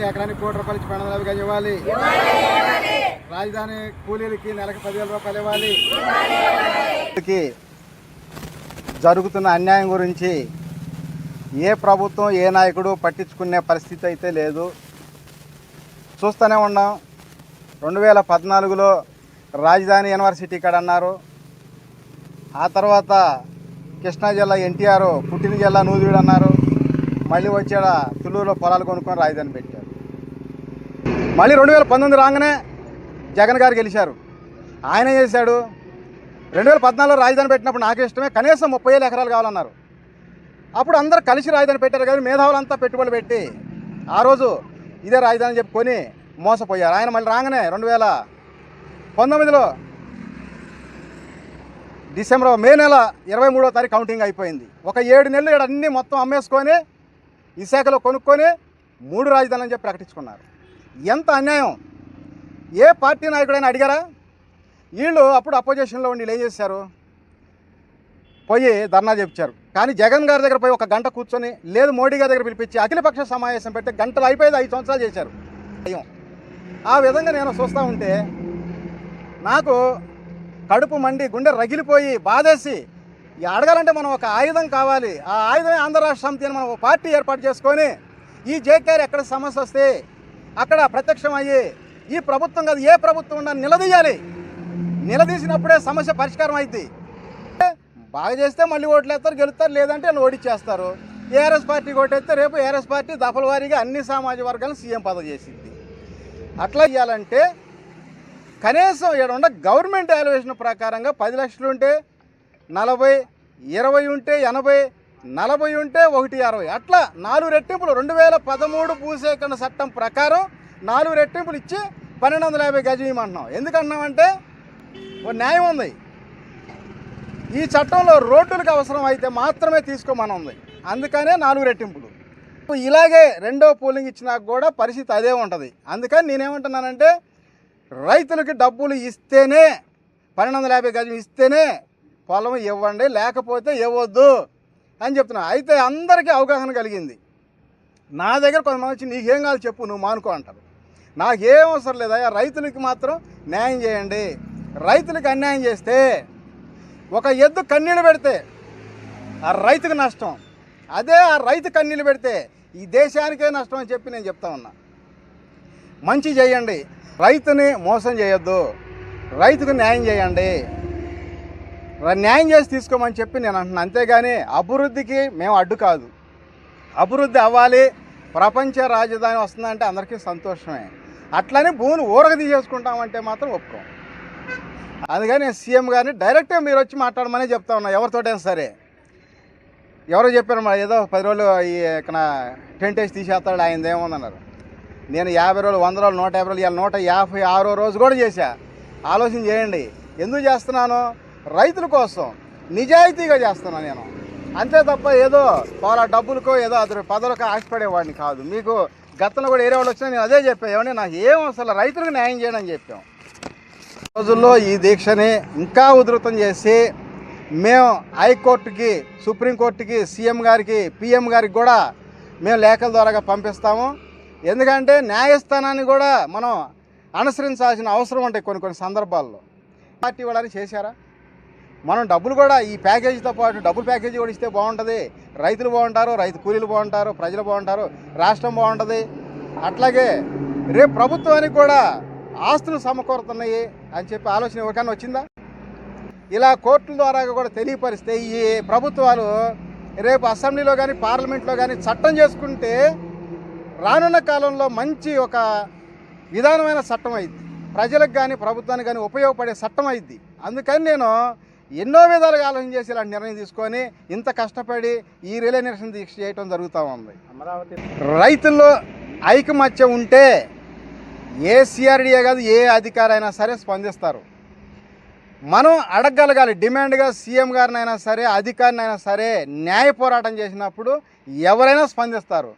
ఎకరానికి ₹1 ఇచ్చి 1250 గజం ఇవ్వాలి. రాజధాని కూలీలకి నెలకు ₹10,000 ఇవ్వాలి. జరుగుతున్న అన్యాయం గురించి ఏ ప్రభుత్వం ఏ నాయకుడు పట్టించుకునే పరిస్థితి అయితే లేదు. చూస్తూనే ఉన్నాం. 2014లో రాజధాని యూనివర్సిటీ ఇక్కడ అన్నారు. ఆ తర్వాత కృష్ణా జిల్లా ఎన్టీఆర్ పుట్టిన జిల్లా నూజివీడు అన్నారు. మళ్ళీ వచ్చాడ తుళ్ళూరులో పొలాలు కొనుక్కొని రాజధాని పెట్టారు. మళ్ళీ 2019 రాగానే జగన్ గారు గెలిచారు. ఆయన చేశాడు. 2014లో రాజధాని పెట్టినప్పుడు నాకు ఇష్టమే, కనీసం 30,000 ఎకరాలు కావాలన్నారు. అప్పుడు అందరూ కలిసి రాజధాని పెట్టారు. కానీ మేధావులంతా పెట్టుబడులు పెట్టి ఆ రోజు ఇదే రాజధాని చెప్పుకొని మోసపోయారు. ఆయన మళ్ళీ రాగానే 2019లో మే నెల 23వ తారీఖు కౌంటింగ్ అయిపోయింది. ఒక 7 నెలలు ఇక్కడ అన్నీ మొత్తం అమ్మేసుకొని విశాఖలో కొనుక్కొని 3 రాజధానులు అని చెప్పి ప్రకటించుకున్నారు. ఎంత అన్యాయం! ఏ పార్టీ నాయకుడైనా అడిగారా? వీళ్ళు అప్పుడు అపోజిషన్లో ఉండి ఏం చేశారు? పోయి ధర్నా చెప్పించారు. కానీ జగన్ గారి దగ్గర పోయి 1 గంట కూర్చొని, లేదు మోడీ గారి దగ్గర పిలిపించి అఖిలపక్ష సమావేశం పెట్టి గంటలు అయిపోయేది. 5 సంవత్సరాలు చేశారు. ఆ విధంగా నేను చూస్తూ ఉంటే నాకు కడుపు మండి, గుండె రగిలిపోయి, బాధేసి అడగాలంటే మనం ఒక ఆయుధం కావాలి. ఆ ఆయుధమే ఆంధ్ర రాష్ట్ర సమితి అని మనం ఒక పార్టీ ఏర్పాటు చేసుకొని ఈ జేకేఆర్ ఎక్కడ సమస్య వస్తే అక్కడ ప్రత్యక్షం అయ్యి ఈ ప్రభుత్వం కాదు ఏ ప్రభుత్వం ఉన్నా నిలదీయాలి. నిలదీసినప్పుడే సమస్య పరిష్కారం అయింది. బాగా చేస్తే మళ్ళీ ఓట్లేస్తారు, గెలుస్తారు, లేదంటే వాళ్ళు ఓడిచ్చేస్తారు. ఏఆర్ఎస్ పార్టీ ఓటేస్తే రేపు ఏఆర్ఎస్ పార్టీ దఫల వారీగా అన్ని సామాజిక వర్గాలను సీఎం పదవి చేసింది. అట్లా ఇవ్వాలంటే కనీసం ఇక్కడ గవర్నమెంట్ వాల్యుయేషన్ ప్రకారంగా 10 లక్షలు ఉంటే 40, 20 ఉంటే 80, 40 ఉంటే 160, అట్లా 4 రెట్టింపులు 2013 భూసేకరణ చట్టం ప్రకారం 4 రెట్టింపులు ఇచ్చి 1250 గజం ఇవ్వమంటున్నాం. ఎందుకన్నామంటే ఓ న్యాయం ఉంది. ఈ చట్టంలో రోడ్డులకు అవసరం అయితే మాత్రమే తీసుకోమని ఉంది. అందుకనే 4 రెట్టింపులు. ఇలాగే రెండో పోలింగ్ ఇచ్చినా కూడా పరిస్థితి అదే ఉంటుంది. అందుకని నేనేమంటున్నానంటే రైతులకి డబ్బులు ఇస్తేనే 1250 గజం ఇస్తేనే పొలం ఇవ్వండి, లేకపోతే ఇవ్వద్దు అని చెప్తున్నా. అయితే అందరికీ అవగాహన కలిగింది. నా దగ్గర కొంతమంది వచ్చి నీకేం కాదు చెప్పు, నువ్వు మానుకో అంటారు. నాకేం అవసరం లేదా, రైతులకి మాత్రం న్యాయం చేయండి. రైతులకి అన్యాయం చేస్తే ఒక ఎద్దు కన్నీళ్ళు పెడితే ఆ రైతుకు నష్టం, అదే ఆ రైతు కన్నీళ్ళు పెడితే ఈ దేశానికే నష్టం అని చెప్పి నేను చెప్తా ఉన్నా. మంచి చేయండి, రైతుని మోసం చేయొద్దు, రైతుకు న్యాయం చేయండి, న్యాయం చేసి తీసుకోమని చెప్పి నేను అంటున్నాను. అంతేగాని అభివృద్ధికి మేము అడ్డు కాదు. అభివృద్ధి అవ్వాలి, ప్రపంచ రాజధాని వస్తుందంటే అందరికీ సంతోషమే. అట్లనే భూమిని ఊరగ తీసేసుకుంటామంటే మాత్రం ఒప్పుకోం. అందుకని నేను సీఎం గారిని డైరెక్ట్గా మీరు వచ్చి మాట్లాడమనే చెప్తా ఉన్నా. ఎవరితోటైనా సరే. ఎవరో చెప్పారు మరి ఏదో 10 రోజులు ఈ ఇక్కడ టెంట్ వేసి తీసేస్తాడు ఆయన ఏముందన్నారు. నేను 50 రోజులు, 100 రోజులు, 150 రోజులు, ఇవాళ 156వ రోజు కూడా చేశా. ఆలోచన చేయండి. ఎందుకు చేస్తున్నాను? రైతుల కోసం నిజాయితీగా చేస్తున్నాను నేను. అంతే తప్ప ఏదో వాళ్ళ డబ్బులకో ఏదో అతని పదవులకు ఆశపడేవాడిని కాదు. మీకు గతంలో కూడా ఏరే వాళ్ళు వచ్చినా నేను అదే చెప్పాను. ఏమంటే నాకు ఏం అసలు రైతులకు న్యాయం చేయడం అని చెప్పాం. రోజుల్లో ఈ దీక్షని ఇంకా ఉధృతం చేసి మేము హైకోర్టుకి, సుప్రీంకోర్టుకి, సీఎం గారికి, పిఎం గారికి కూడా మేము లేఖల ద్వారాగా పంపిస్తాము. ఎందుకంటే న్యాయస్థానాన్ని కూడా మనం అనుసరించాల్సిన అవసరం ఉంటాయి కొన్ని సందర్భాల్లో. పార్టీ వాళ్ళని చేశారా? మనం డబ్బులు కూడా ఈ ప్యాకేజీతో పాటు డబ్బులు ప్యాకేజీ కూడా ఇస్తే బాగుంటుంది. రైతులు బాగుంటారు, రైతు కూలీలు బాగుంటారు, ప్రజలు బాగుంటారు, రాష్ట్రం బాగుంటుంది. అట్లాగే రేపు ప్రభుత్వానికి కూడా ఆస్తులు సమకూరుతున్నాయి అని చెప్పి ఆలోచన ఎవరికైనా వచ్చిందా? ఇలా కోర్టుల ద్వారా కూడా తెలియపరిస్తే ఈ ప్రభుత్వాలు రేపు అసెంబ్లీలో కానీ పార్లమెంట్లో కానీ చట్టం చేసుకుంటే రానున్న కాలంలో మంచి ఒక విధానమైన చట్టం అయింది. ప్రజలకు కానీ ప్రభుత్వానికి కానీ ఉపయోగపడే చట్టం అయింది. అందుకని నేను ఎన్నో విధాలుగా ఆలోచన చేసి ఇలాంటి నిర్ణయం తీసుకొని ఇంత కష్టపడి ఈ రిలే నిరసన దీక్ష చేయడం జరుగుతూ ఉంది. అమరావతి రైతుల్లో ఐకమత్యం ఉంటే ఏ సిఆర్డీఏ కాదు ఏ అధికారైనా సరే స్పందిస్తారు. మనం అడగగలగాలి. డిమాండ్గా సీఎం గారినైనా సరే, అధికారినైనా సరే న్యాయ పోరాటం చేసినప్పుడు ఎవరైనా స్పందిస్తారు.